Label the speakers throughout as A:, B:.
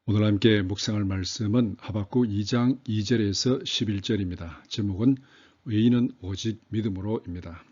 A: 오늘 함께 묵상할 말씀은 하박국 2장 2절에서 11절입니다. 제목은 의인은 오직 믿음으로입니다.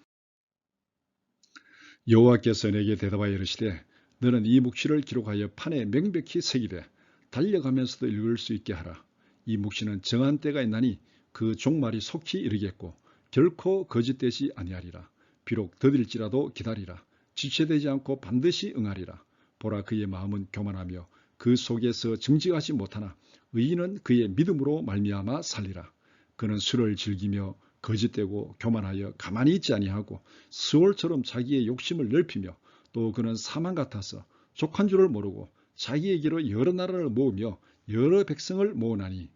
A: 여호와께서 내게 대답하여 이르시되 너는 이 묵시를 기록하여 판에 명백히 새기되 달려가면서도 읽을 수 있게 하라. 이 묵시는 정한 때가 있나니 그 종말이 속히 이르겠고 결코 거짓되지 아니하리라. 비록 더딜지라도 기다리라. 지체되지 않고 반드시 응하리라. 보라, 그의 마음은 교만하며 그 속에서 정직하지 못하나 의인은 그의 믿음으로 말미암아 살리라. 그는 술을 즐기며 거짓되고 교만하여 가만히 있지 아니하고 스올처럼 자기의 욕심을 넓히며 또 그는 사망 같아서 족한 줄을 모르고 자기에게로 여러 나라를 모으며 여러 백성을 모으나니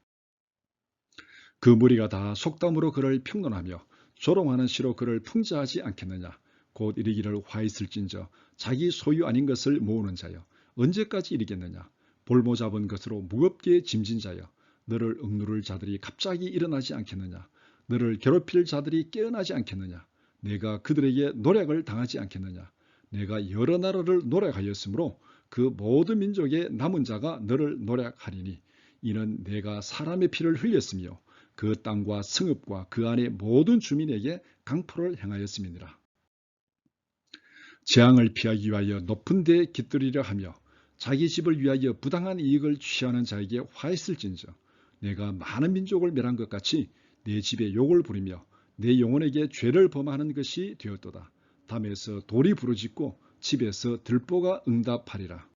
A: 그 무리가 다 속담으로 그를 평론하며 조롱하는 시로 그를 풍자하지 않겠느냐. 곧 이르기를 화 있을진저 자기 소유 아닌 것을 모으는 자여 언제까지 이르겠느냐. 볼모 잡은 것으로 무겁게 짐진 자여 너를 억누를 자들이 갑자기 일어나지 않겠느냐. 너를 괴롭힐 자들이 깨어나지 않겠느냐. 내가 그들에게 노략을 당하지 않겠느냐. 내가 여러 나라를 노략하였으므로 그 모든 민족의 남은 자가 너를 노략하리니 이는 내가 사람의 피를 흘렸으며 그 땅과 성읍과 그 안의 모든 주민에게 강포를 행하였음이니라. 재앙을 피하기 위하여 높은 데에 깃들이려 하며 자기 집을 위하여 부당한 이익을 취하는 자에게 화했을진저 내가 많은 민족을 멸한 것 같이 내 집에 욕을 부리며 내 영혼에게 죄를 범하는 것이 되었도다. 담에서 돌이 부르짖고 집에서 들보가 응답하리라.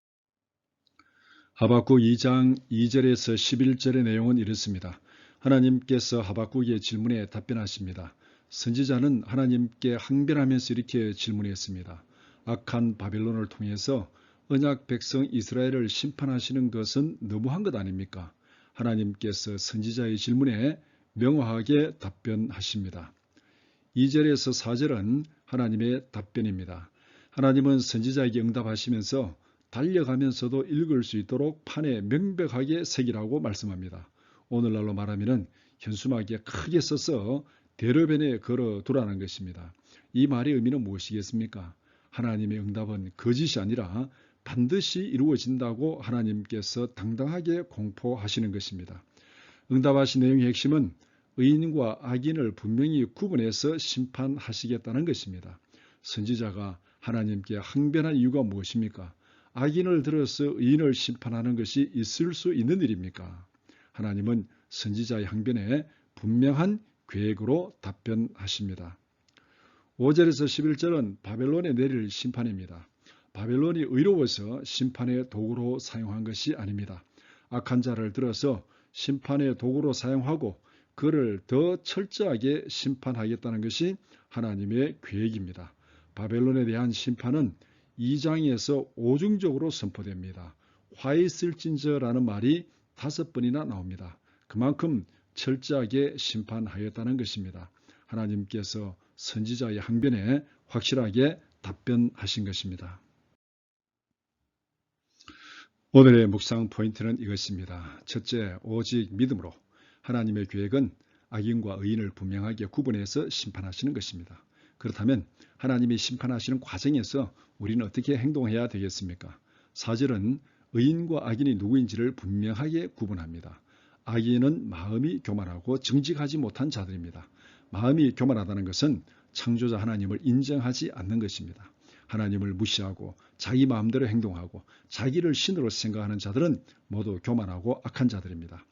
A: 하박국 2장 2절에서 11절의 내용은 이렇습니다. 하나님께서 하박국의 질문에 답변하십니다. 선지자는 하나님께 항변하면서 이렇게 질문했습니다. 악한 바벨론을 통해서 언약 백성 이스라엘을 심판하시는 것은 너무한 것 아닙니까? 하나님께서 선지자의 질문에 명확하게 답변하십니다. 2절에서 4절은 하나님의 답변입니다. 하나님은 선지자에게 응답하시면서 달려가면서도 읽을 수 있도록 판에 명백하게 새기라고 말씀합니다. 오늘날로 말하면 현수막에 크게 써서 대로변에 걸어두라는 것입니다. 이 말의 의미는 무엇이겠습니까? 하나님의 응답은 거짓이 아니라 반드시 이루어진다고 하나님께서 당당하게 공포하시는 것입니다. 응답하신 내용의 핵심은 의인과 악인을 분명히 구분해서 심판하시겠다는 것입니다. 선지자가 하나님께 항변한 이유가 무엇입니까? 악인을 들어서 의인을 심판하는 것이 있을 수 있는 일입니까? 하나님은 선지자의 항변에 분명한 계획으로 답변하십니다. 5절에서 11절은 바벨론에 내릴 심판입니다. 바벨론이 의로워서 심판의 도구로 사용한 것이 아닙니다. 악한 자를 들어서 심판의 도구로 사용하고 그를 더 철저하게 심판하겠다는 것이 하나님의 계획입니다. 바벨론에 대한 심판은 2장에서 오중적으로 선포됩니다. 화 있을진저라는 말이 5번이나 나옵니다. 그만큼 철저하게 심판하였다는 것입니다. 하나님께서 선지자의 항변에 확실하게 답변하신 것입니다. 오늘의 묵상 포인트는 이것입니다. 첫째, 오직 믿음으로 하나님의 계획은 악인과 의인을 분명하게 구분해서 심판하시는 것입니다. 그렇다면 하나님이 심판하시는 과정에서 우리는 어떻게 행동해야 되겠습니까? 4절은 의인과 악인이 누구인지를 분명하게 구분합니다. 악인은 마음이 교만하고 정직하지 못한 자들입니다. 마음이 교만하다는 것은 창조자 하나님을 인정하지 않는 것입니다. 하나님을 무시하고 자기 마음대로 행동하고 자기를 신으로 생각하는 자들은 모두 교만하고 악한 자들입니다.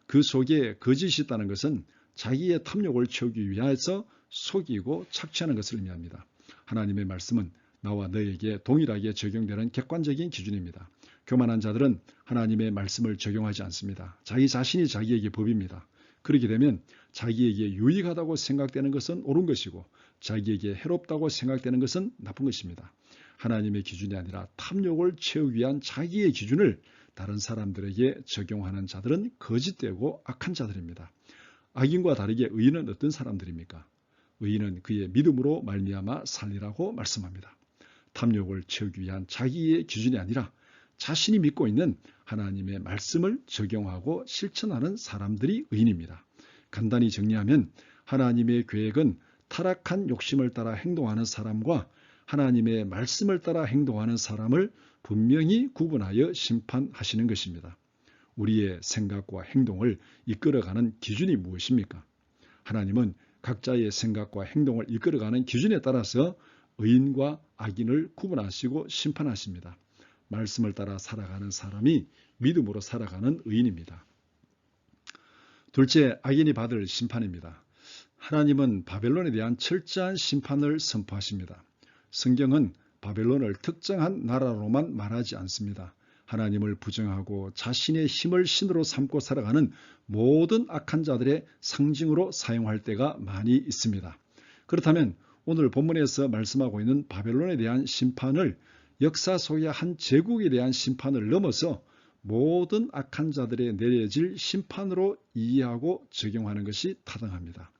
A: 그 속에 거짓이 있다는 것은 자기의 탐욕을 채우기 위해서 속이고 착취하는 것을 의미합니다. 하나님의 말씀은 나와 너에게 동일하게 적용되는 객관적인 기준입니다. 교만한 자들은 하나님의 말씀을 적용하지 않습니다. 자기 자신이 자기에게 법입니다. 그렇게 되면 자기에게 유익하다고 생각되는 것은 옳은 것이고 자기에게 해롭다고 생각되는 것은 나쁜 것입니다. 하나님의 기준이 아니라 탐욕을 채우기 위한 자기의 기준을 다른 사람들에게 적용하는 자들은 거짓되고 악한 자들입니다. 악인과 다르게 의인은 어떤 사람들입니까? 의인은 그의 믿음으로 말미암아 살리라고 말씀합니다. 탐욕을 채우기 위한 자기의 기준이 아니라 자신이 믿고 있는 하나님의 말씀을 적용하고 실천하는 사람들이 의인입니다. 간단히 정리하면 하나님의 계획은 타락한 욕심을 따라 행동하는 사람과 하나님의 말씀을 따라 행동하는 사람을 분명히 구분하여 심판하시는 것입니다. 우리의 생각과 행동을 이끌어가는 기준이 무엇입니까? 하나님은 각자의 생각과 행동을 이끌어가는 기준에 따라서 의인과 악인을 구분하시고 심판하십니다. 말씀을 따라 살아가는 사람이 믿음으로 살아가는 의인입니다. 둘째, 악인이 받을 심판입니다. 하나님은 바벨론에 대한 철저한 심판을 선포하십니다. 성경은 바벨론을 특정한 나라로만 말하지 않습니다. 하나님을 부정하고 자신의 힘을 신으로 삼고 살아가는 모든 악한 자들의 상징으로 사용할 때가 많이 있습니다. 그렇다면 오늘 본문에서 말씀하고 있는 바벨론에 대한 심판을 역사 속의 한 제국에 대한 심판을 넘어서 모든 악한 자들에 내려질 심판으로 이해하고 적용하는 것이 타당합니다.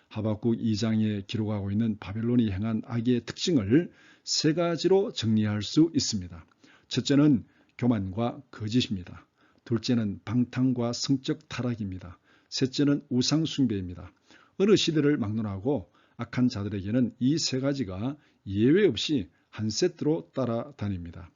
A: 하박국 2장에 기록하고 있는 바벨론이 행한 악의 특징을 세 가지로 정리할 수 있습니다. 첫째는 교만과 거짓입니다. 둘째는 방탕과 성적 타락입니다. 셋째는 우상 숭배입니다. 어느 시대를 막론하고 악한 자들에게는 이 세 가지가 예외 없이 한 세트로 따라다닙니다.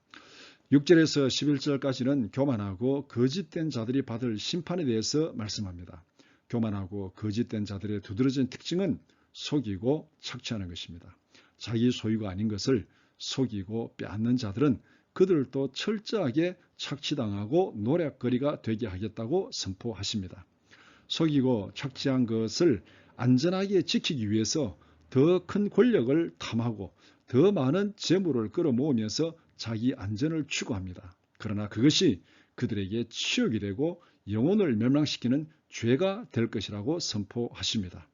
A: 6절에서 11절까지는 교만하고 거짓된 자들이 받을 심판에 대해서 말씀합니다. 교만하고 거짓된 자들의 두드러진 특징은 속이고 착취하는 것입니다. 자기 소유가 아닌 것을 속이고 빼앗는 자들은 그들도 철저하게 착취당하고 노략거리가 되게 하겠다고 선포하십니다. 속이고 착취한 것을 안전하게 지키기 위해서 더 큰 권력을 탐하고 더 많은 재물을 끌어모으면서 자기 안전을 추구합니다. 그러나 그것이 그들에게 치욕이 되고 영혼을 멸망시키는 죄가 될 것이라고 선포하십니다.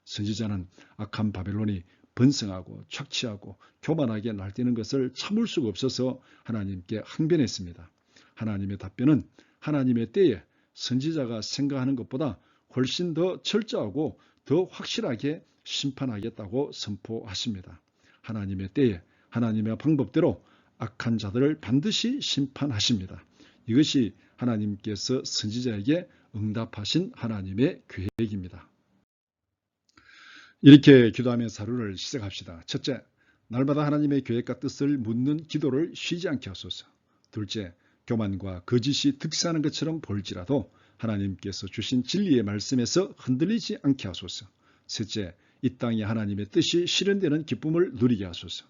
A: 선지자는 악한 바벨론이 번성하고 착취하고 교만하게 날뛰는 것을 참을 수가 없어서 하나님께 항변했습니다. 하나님의 답변은 하나님의 때에 선지자가 생각하는 것보다 훨씬 더 철저하고 더 확실하게 심판하겠다고 선포하십니다. 하나님의 때에 하나님의 방법대로 악한 자들을 반드시 심판하십니다. 이것이 하나님께서 선지자에게 응답하신 하나님의 계획입니다. 이렇게 기도하면서 하루를 시작합시다. 첫째, 날마다 하나님의 계획과 뜻을 묻는 기도를 쉬지 않게 하소서. 둘째, 교만과 거짓이 득세하는 것처럼 보일지라도 하나님께서 주신 진리의 말씀에서 흔들리지 않게 하소서. 셋째, 이 땅에 하나님의 뜻이 실현되는 기쁨을 누리게 하소서.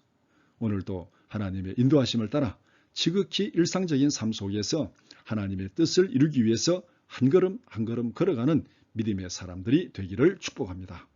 A: 오늘도 하나님의 인도하심을 따라 지극히 일상적인 삶 속에서 하나님의 뜻을 이루기 위해서 한 걸음 한 걸음 걸어가는 믿음의 사람들이 되기를 축복합니다.